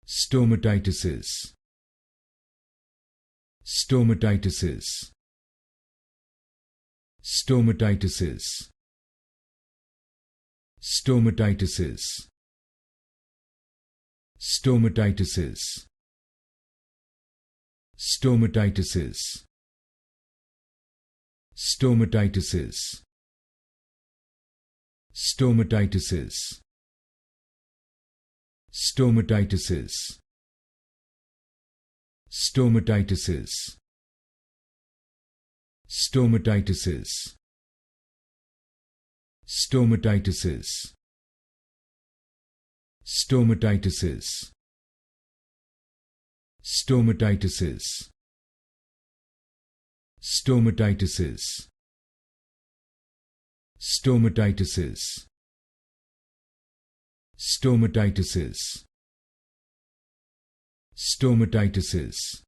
Stomatitises. Stomatitises. Stomatitises. Stomatitises. Stomatitises. Stomatitises. Stomatitises. Stomatitises. Stomatitises. Stomatitises. Stomatitises. Stomatitises. Stomatitises. Stomatitises. Stomatitises. Stomatitises. Stomatitises. Stomatitises.